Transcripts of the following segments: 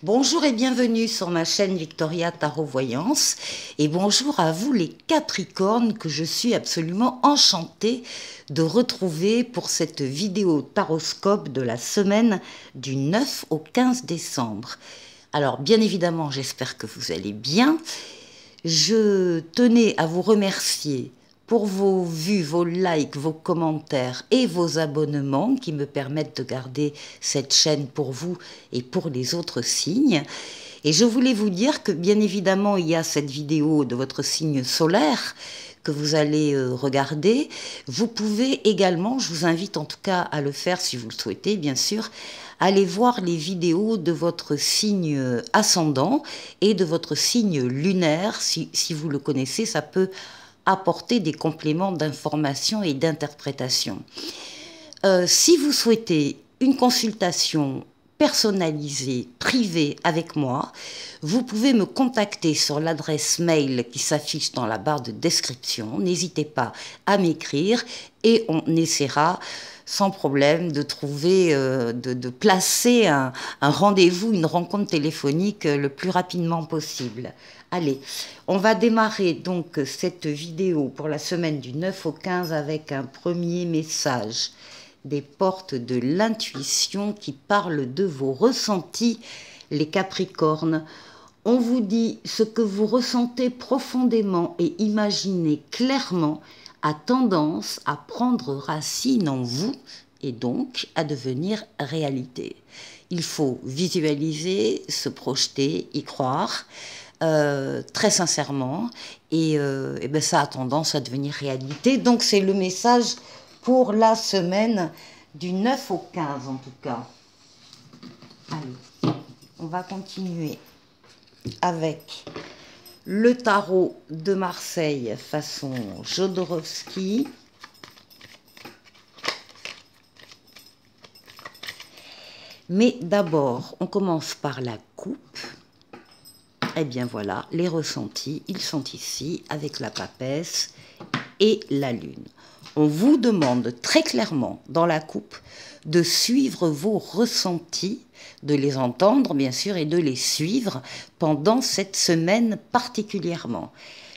Bonjour et bienvenue sur ma chaîne Victoria Tarot Voyance et bonjour à vous les Capricornes que je suis absolument enchantée de retrouver pour cette vidéo taroscope de la semaine du 9 au 15 décembre. Alors bien évidemment j'espère que vous allez bien. Je tenais à vous remercier pour vos vues, vos likes, vos commentaires et vos abonnements qui me permettent de garder cette chaîne pour vous et pour les autres signes. Et je voulais vous dire que bien évidemment il y a cette vidéo de votre signe solaire que vous allez regarder. Vous pouvez également, je vous invite en tout cas à le faire si vous le souhaitez bien sûr, allez voir les vidéos de votre signe ascendant et de votre signe lunaire. Si vous le connaissez, ça peut apporter des compléments d'information et d'interprétation. Si vous souhaitez une consultation personnalisée, privée avec moi, vous pouvez me contacter sur l'adresse mail qui s'affiche dans la barre de description. N'hésitez pas à m'écrire et on essaiera sans problème de trouver, de placer un rendez-vous, une rencontre téléphonique le plus rapidement possible. Allez, on va démarrer donc cette vidéo pour la semaine du 9 au 15 avec un premier message des portes de l'intuition qui parlent de vos ressentis, les Capricornes. On vous dit ce que vous ressentez profondément et imaginez clairement a tendance à prendre racine en vous et donc à devenir réalité. Il faut visualiser, se projeter, y croire. Très sincèrement et ben ça a tendance à devenir réalité. Donc c'est le message pour la semaine du 9 au 15 en tout cas. Allez, on va continuer avec le tarot de Marseille façon Jodorowsky. Mais d'abord, on commence par la coupe. Eh bien voilà, les ressentis, ils sont ici avec la papesse et la lune. On vous demande très clairement dans la coupe de suivre vos ressentis, de les entendre bien sûr et de les suivre pendant cette semaine particulièrement.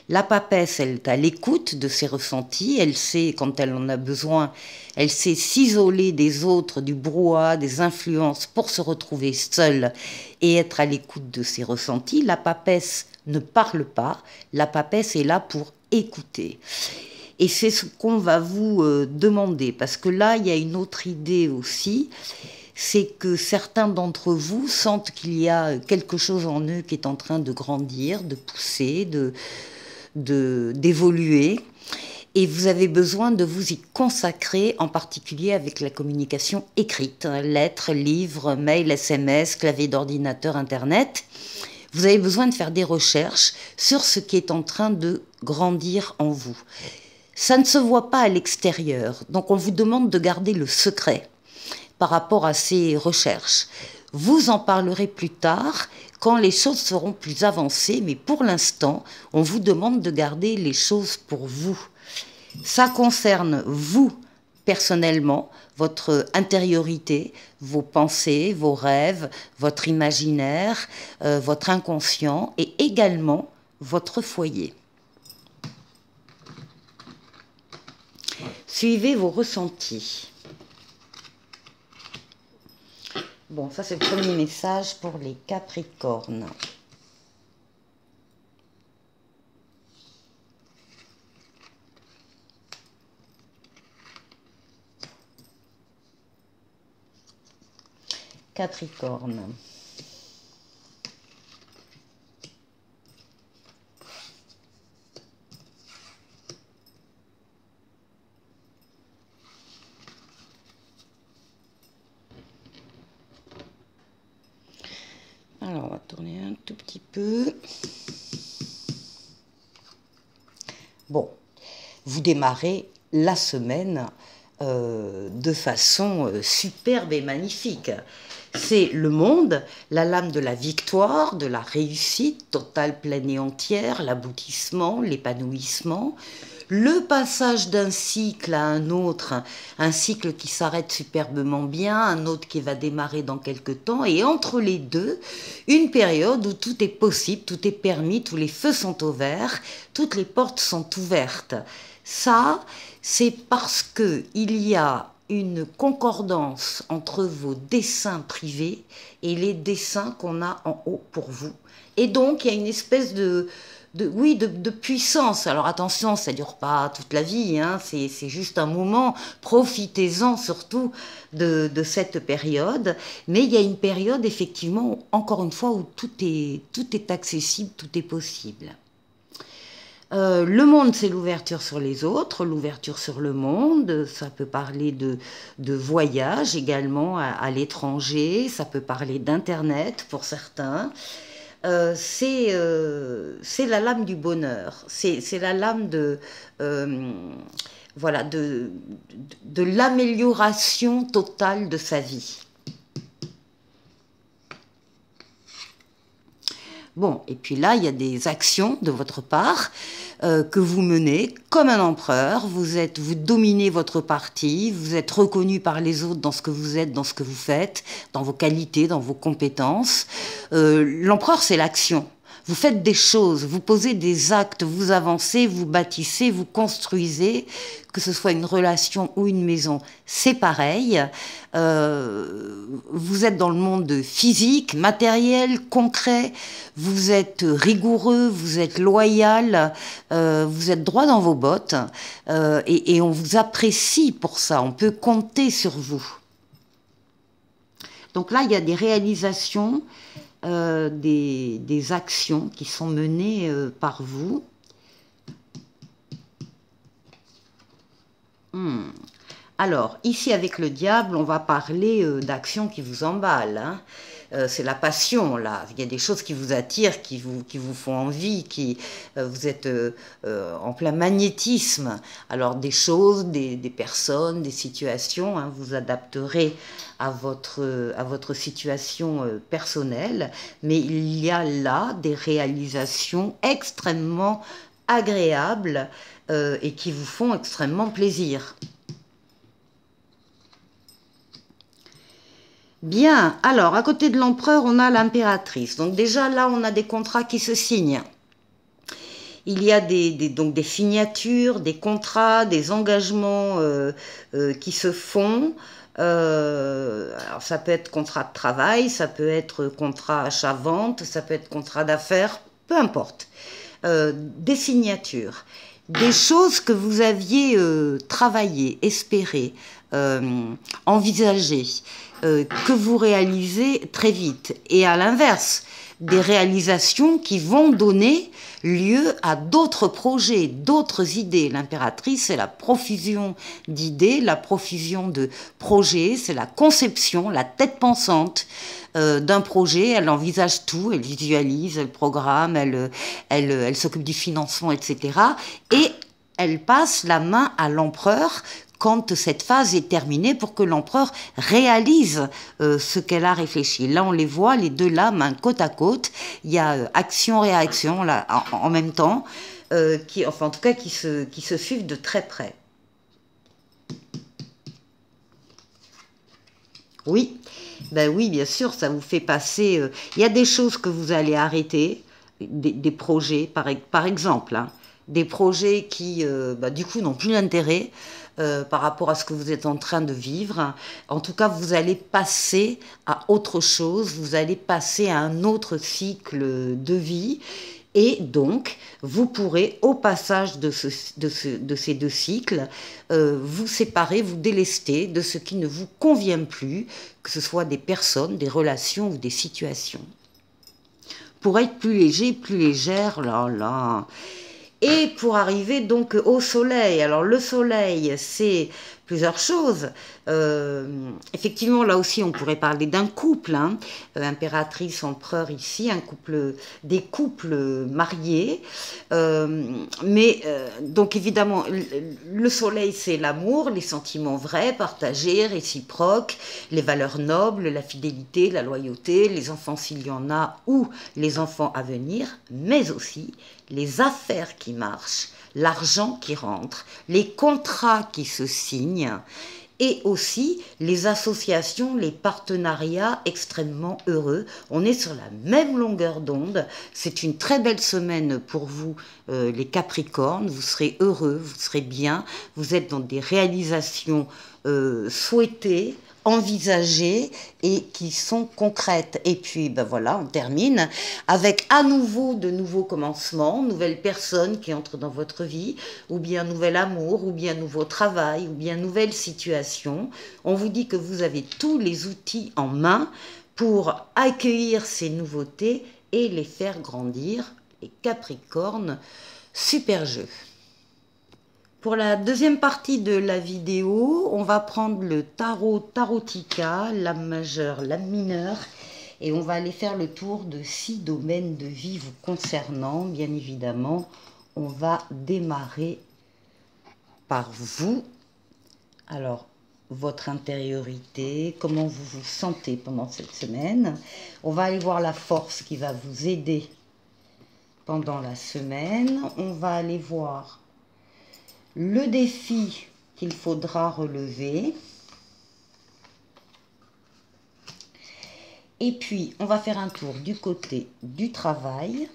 La papesse, elle est à l'écoute de ses ressentis, elle sait quand elle en a besoin, elle sait s'isoler des autres, du brouhaha, des influences pour se retrouver seule et être à l'écoute de ses ressentis. La papesse ne parle pas, la papesse est là pour écouter. Et c'est ce qu'on va vous demander, parce que là, il y a une autre idée aussi, c'est que certains d'entre vous sentent qu'il y a quelque chose en eux qui est en train de grandir, de pousser, d'évoluer. Et vous avez besoin de vous y consacrer, en particulier avec la communication écrite, hein, lettres, livres, mails, SMS, clavier d'ordinateur, Internet. Vous avez besoin de faire des recherches sur ce qui est en train de grandir en vous. Ça ne se voit pas à l'extérieur, donc on vous demande de garder le secret par rapport à ces recherches. Vous en parlerez plus tard quand les choses seront plus avancées, mais pour l'instant, on vous demande de garder les choses pour vous. Ça concerne vous personnellement, votre intériorité, vos pensées, vos rêves, votre imaginaire, votre inconscient et également votre foyer. Suivez vos ressentis. Bon, ça c'est le premier message pour les Capricornes. Capricorne. Alors, on va tourner un tout petit peu. Bon, vous démarrez la semaine de façon superbe et magnifique. c'est le monde, la lame de la victoire, de la réussite totale, pleine et entière, l'aboutissement, l'épanouissement, le passage d'un cycle à un cycle qui s'arrête superbement bien, un autre qui va démarrer dans quelques temps, et entre les deux, une période où tout est possible, tout est permis, tous les feux sont au vert, toutes les portes sont ouvertes. Ça, c'est parce qu'il y a une concordance entre vos dessins privés et les dessins qu'on a en haut pour vous. Et donc, il y a une espèce de puissance. Alors attention, ça ne dure pas toute la vie, hein, c'est juste un moment. Profitez-en surtout de cette période. Mais il y a une période, effectivement, encore une fois, où tout est accessible, tout est possible. Le monde, c'est l'ouverture sur les autres, l'ouverture sur le monde. Ça peut parler de voyage également à l'étranger, ça peut parler d'Internet pour certains. C'est la lame du bonheur, c'est la lame voilà, de l'amélioration totale de sa vie. Bon, et puis là, il y a des actions de votre part que vous menez comme un empereur. Vous dominez votre parti, vous êtes reconnu par les autres dans ce que vous êtes, dans ce que vous faites, dans vos qualités, dans vos compétences. L'empereur, c'est l'action. Vous faites des choses, vous posez des actes, vous avancez, vous bâtissez, vous construisez, que ce soit une relation ou une maison, c'est pareil. Vous êtes dans le monde physique, matériel, concret, vous êtes rigoureux, vous êtes loyal, vous êtes droit dans vos bottes, et on vous apprécie pour ça, on peut compter sur vous. Donc là, il y a des réalisations, des actions qui sont menées par vous. Alors, ici avec le diable, on va parler d'actions qui vous emballent. Hein. C'est la passion, là. Il y a des choses qui vous attirent, qui vous font envie, vous êtes en plein magnétisme. Alors, des choses, des personnes, des situations, hein, vous adapterez à votre situation personnelle. Mais il y a là des réalisations extrêmement agréables et qui vous font extrêmement plaisir. Bien, alors, à côté de l'empereur, on a l'impératrice. Donc déjà, là, on a des contrats qui se signent. Il y a donc des signatures, des contrats, des engagements qui se font. Alors, ça peut être contrat de travail, ça peut être contrat achat-vente, ça peut être contrat d'affaires, peu importe. Des signatures. Des choses que vous aviez travaillé, espéré, envisagé, que vous réalisez très vite. Et à l'inverse, des réalisations qui vont donner lieu à d'autres projets, d'autres idées. L'impératrice, c'est la profusion d'idées, la profusion de projets, c'est la conception, la tête pensante d'un projet. Elle envisage tout, elle visualise, elle programme, elle s'occupe du financement, etc. Et elle passe la main à l'empereur quand cette phase est terminée pour que l'empereur réalise ce qu'elle a réfléchi. Là, on les voit, les deux lames, côte à côte. Il y a action-réaction là en même temps, enfin en tout cas qui se suivent de très près. Oui, ben oui, bien sûr, ça vous fait passer... il y a des choses que vous allez arrêter, des projets, par exemple, hein, des projets qui, du coup, n'ont plus d'intérêt par rapport à ce que vous êtes en train de vivre. En tout cas, vous allez passer à autre chose, vous allez passer à un autre cycle de vie. Et donc, vous pourrez, au passage de ces deux cycles, vous séparer, vous délester de ce qui ne vous convient plus, que ce soit des personnes, des relations ou des situations. Pour être plus léger, plus légère, là... Et pour arriver donc au soleil, alors le soleil, c'est plusieurs choses. Effectivement, là aussi, on pourrait parler d'un couple, hein. Impératrice, empereur ici, des couples mariés. Donc évidemment, le soleil, c'est l'amour, les sentiments vrais, partagés, réciproques, les valeurs nobles, la fidélité, la loyauté, les enfants s'il y en a, ou les enfants à venir, mais aussi les affaires qui marchent, l'argent qui rentre, les contrats qui se signent, et aussi les associations, les partenariats extrêmement heureux. On est sur la même longueur d'onde. C'est une très belle semaine pour vous, les Capricornes. Vous serez heureux, vous serez bien. Vous êtes dans des réalisations souhaitées, envisagées et qui sont concrètes. Et puis, ben voilà, on termine avec à nouveau de nouveaux commencements, nouvelles personnes qui entrent dans votre vie, ou bien nouvel amour, ou bien nouveau travail, ou bien nouvelle situation. On vous dit que vous avez tous les outils en main pour accueillir ces nouveautés et les faire grandir. Les Capricornes, super jeu. Pour la deuxième partie de la vidéo, on va prendre le tarotica, l'âme majeure, l'âme mineure, et on va aller faire le tour de 6 domaines de vie vous concernant. Bien évidemment, on va démarrer par vous. Alors, votre intériorité, comment vous vous sentez pendant cette semaine. On va aller voir la force qui va vous aider pendant la semaine. On va aller voir le défi qu'il faudra relever. Et puis, on va faire un tour du côté du travail,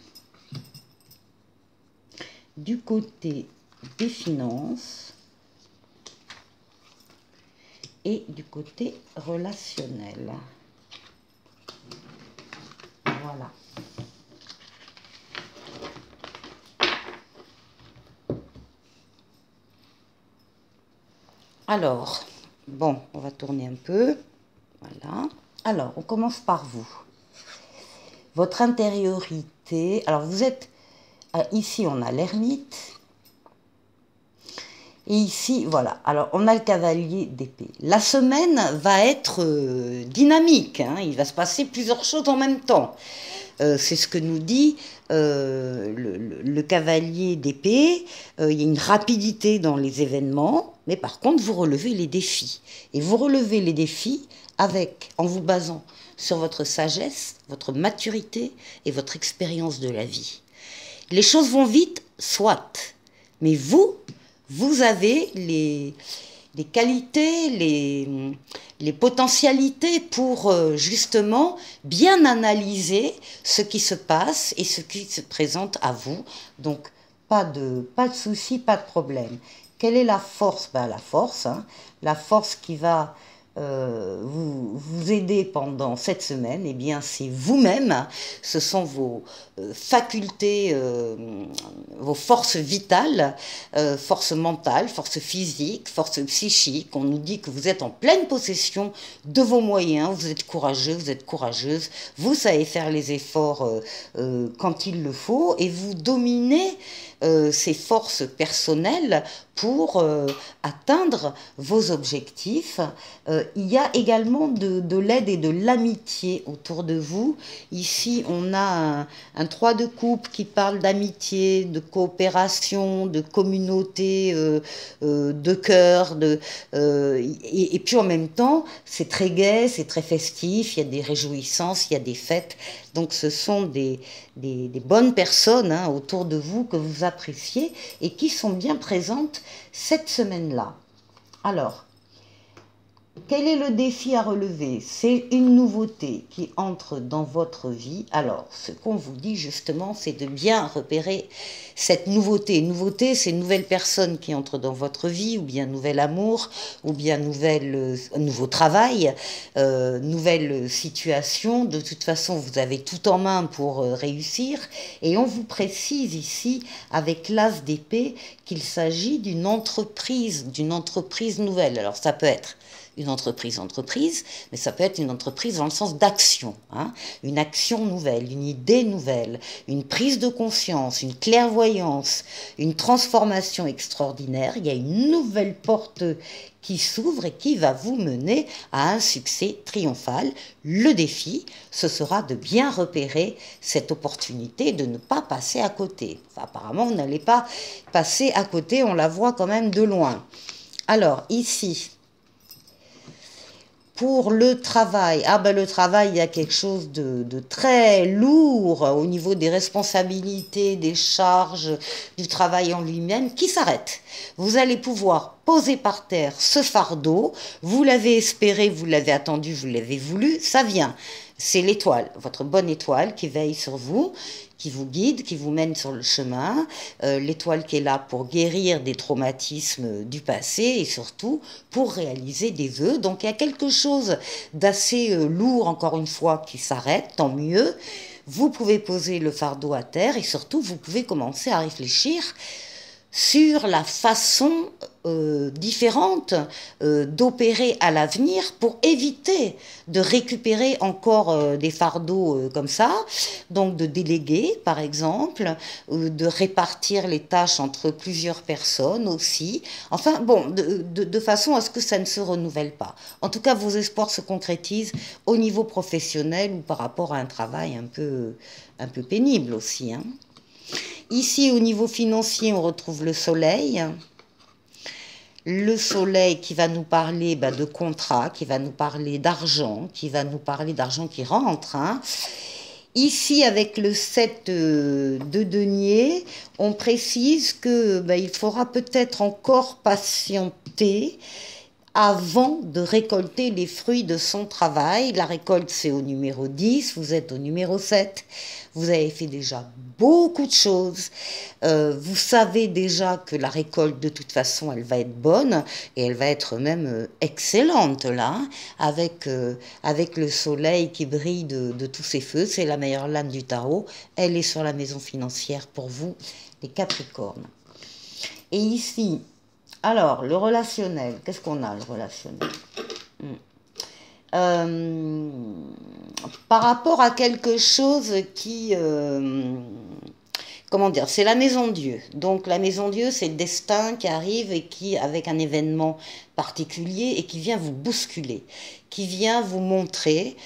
du côté des finances et du côté relationnel. Voilà. Alors, bon, on va tourner un peu. Voilà. Alors, on commence par vous. Votre intériorité. Alors, vous êtes... ici, on a l'ermite. Et ici, voilà. Alors, on a le cavalier d'épée. La semaine va être dynamique, hein. Il va se passer plusieurs choses en même temps. C'est ce que nous dit le cavalier d'épée. Il y a une rapidité dans les événements, mais par contre, vous relevez les défis. Et vous relevez les défis en vous basant sur votre sagesse, votre maturité et votre expérience de la vie. Les choses vont vite, soit. Mais vous avez les qualités, les potentialités pour justement bien analyser ce qui se passe et ce qui se présente à vous. Donc, pas de souci, pas de problème. Quelle est la force? La force, hein, la force qui va vous aider pendant cette semaine, eh bien, c'est vous-même. Ce sont vos facultés, vos forces vitales, force mentale, force physique, force psychique. On nous dit que vous êtes en pleine possession de vos moyens, vous êtes courageux, vous êtes courageuse, vous savez faire les efforts quand il le faut et vous dominez ces forces personnelles pour atteindre vos objectifs. Il y a également de l'aide et de l'amitié autour de vous. Ici, on a un 3 de coupe qui parle d'amitié, de coopération, de communauté, de cœur. Et puis en même temps, c'est très gai, c'est très festif, il y a des réjouissances, il y a des fêtes. Donc ce sont des bonnes personnes, hein, autour de vous que vous appréciez et qui sont bien présentes cette semaine-là. Alors, quel est le défi à relever? C'est une nouveauté qui entre dans votre vie. Alors, ce qu'on vous dit justement, c'est de bien repérer cette nouveauté. Nouveauté, c'est une nouvelle personne qui entre dans votre vie, ou bien nouvel amour, ou bien nouveau travail, nouvelle situation. De toute façon, vous avez tout en main pour réussir. Et on vous précise ici, avec l'as d'épée, qu'il s'agit d'une entreprise nouvelle. Alors, ça peut être une entreprise, mais ça peut être une entreprise dans le sens d'action, hein, une action nouvelle, une idée nouvelle, une prise de conscience, une clairvoyance, une transformation extraordinaire. Il y a une nouvelle porte qui s'ouvre et qui va vous mener à un succès triomphal. Le défi, ce sera de bien repérer cette opportunité, de ne pas passer à côté. Enfin, apparemment, vous n'allez pas passer à côté, on la voit quand même de loin. Alors, ici, pour le travail, le travail, il y a quelque chose de très lourd au niveau des responsabilités, des charges, du travail en lui-même qui s'arrête. Vous allez pouvoir poser par terre ce fardeau, vous l'avez espéré, vous l'avez attendu, vous l'avez voulu, ça vient. C'est l'étoile, votre bonne étoile qui veille sur vous, qui vous guide, qui vous mène sur le chemin, l'étoile qui est là pour guérir des traumatismes du passé et surtout pour réaliser des vœux. Donc il y a quelque chose d'assez lourd, encore une fois, qui s'arrête, tant mieux. Vous pouvez poser le fardeau à terre et surtout vous pouvez commencer à réfléchir sur la façon différente d'opérer à l'avenir pour éviter de récupérer encore des fardeaux comme ça, donc de déléguer par exemple, de répartir les tâches entre plusieurs personnes aussi, enfin bon, de façon à ce que ça ne se renouvelle pas. En tout cas, vos espoirs se concrétisent au niveau professionnel ou par rapport à un travail un peu pénible aussi, hein. Ici, au niveau financier, on retrouve le soleil. Le soleil qui va nous parler de contrat, qui va nous parler d'argent, qui va nous parler d'argent qui rentre, hein. Ici, avec le 7 de denier, on précise que il faudra peut-être encore patienter avant de récolter les fruits de son travail. La récolte, c'est au numéro 10, vous êtes au numéro 7. Vous avez fait déjà beaucoup de choses. Vous savez déjà que la récolte, de toute façon, elle va être bonne et elle va être même excellente, là, hein, avec le soleil qui brille de tous ses feux. C'est la meilleure lame du tarot. Elle est sur la maison financière pour vous, les Capricornes. Et ici, alors, le relationnel, qu'est-ce qu'on a, le relationnel ? Par rapport à quelque chose qui... comment dire ? C'est la maison Dieu. Donc, la maison Dieu, c'est le destin qui arrive et qui, avec un événement particulier, et qui vient vous bousculer, qui vient vous montrer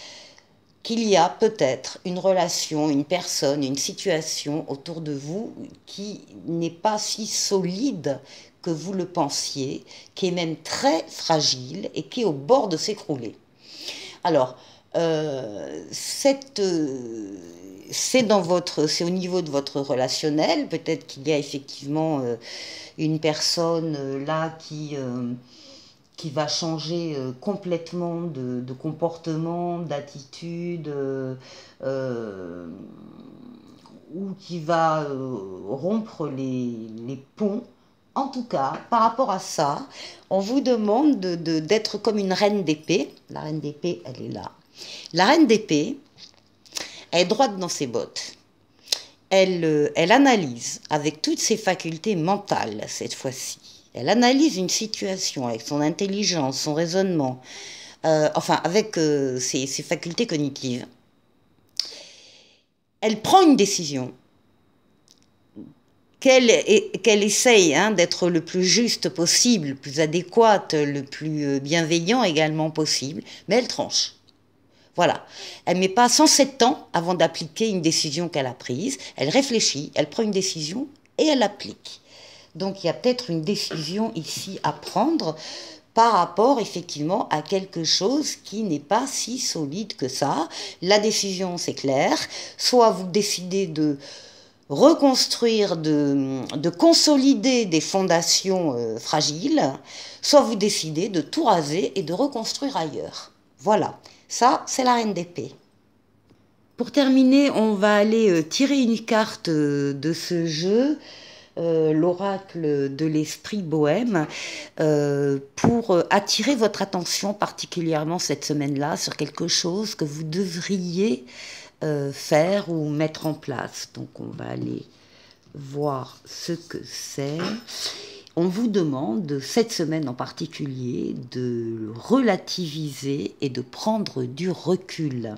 qu'il y a peut-être une relation, une personne, une situation autour de vous qui n'est pas si solide que vous le pensiez, qui est même très fragile et qui est au bord de s'écrouler. Alors, c'est au niveau de votre relationnel, peut-être qu'il y a effectivement une personne là qui va changer complètement de comportement, d'attitude, ou qui va rompre les ponts. En tout cas, par rapport à ça, on vous demande d'être comme une reine d'épée. La reine d'épée, elle est là. La reine d'épée, elle est droite dans ses bottes. Elle analyse avec toutes ses facultés mentales, cette fois-ci. Elle analyse une situation avec son intelligence, son raisonnement, avec ses facultés cognitives. Elle prend une décision qu'elle essaye d'être le plus juste possible, le plus adéquate, le plus bienveillant également possible, mais elle tranche. Voilà. Elle ne met pas 107 ans avant d'appliquer une décision qu'elle a prise. Elle réfléchit, elle prend une décision et elle l'applique. Donc il y a peut-être une décision ici à prendre par rapport effectivement à quelque chose qui n'est pas si solide que ça. La décision, c'est clair. Soit vous décidez de reconstruire, de consolider des fondations fragiles, soit vous décidez de tout raser et de reconstruire ailleurs. Voilà, ça c'est la reine d'épée. Pour terminer, on va aller tirer une carte de ce jeu, l'oracle de l'esprit bohème, pour attirer votre attention particulièrement cette semaine-là sur quelque chose que vous devriez faire ou mettre en place. Donc on va aller voir ce que c'est. on vous demande, cette semaine en particulier, de relativiser et de prendre du recul.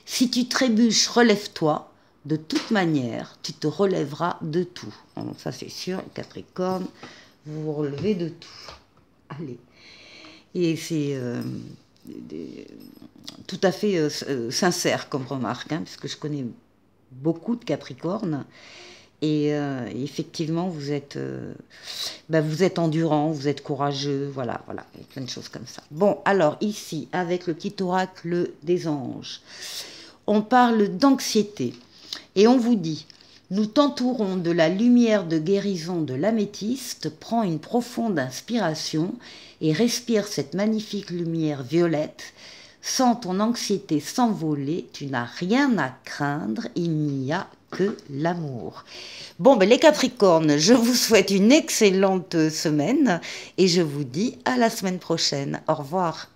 Si tu trébuches, relève-toi. De toute manière, tu te relèveras de tout. Donc ça c'est sûr, Capricorne, vous vous relevez de tout. Allez. Et c'est tout à fait sincère comme remarque, hein, puisque je connais beaucoup de Capricornes. Et effectivement, vous êtes endurant, vous êtes courageux, voilà, il y a plein de choses comme ça. Bon, alors ici, avec le petit oracle des anges, on parle d'anxiété. Et on vous dit, nous t'entourons de la lumière de guérison de l'améthyste, prends une profonde inspiration et respire cette magnifique lumière violette. Sans ton anxiété s'envoler, tu n'as rien à craindre, il n'y a que l'amour. Bon, les Capricornes, je vous souhaite une excellente semaine et je vous dis à la semaine prochaine. Au revoir.